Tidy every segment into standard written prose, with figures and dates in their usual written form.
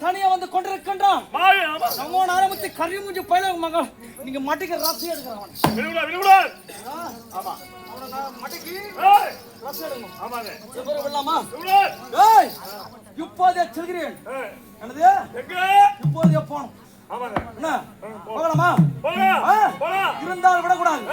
தனியா வந்து கொண்டிருக்கின்றான் நம்ம ஆரம்பித்து கறி மூஞ்சி பயில மகள் நீங்க மட்டிக்கு ரசி எடுக்கிறான் இப்போதே செல்கிறேன் என்னது இப்போதே போனோம் போகலாமா இருந்தால் விடக்கூடாது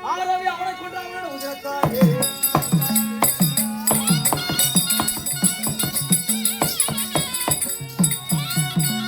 ஆரவி அவனை கொண்டாங்க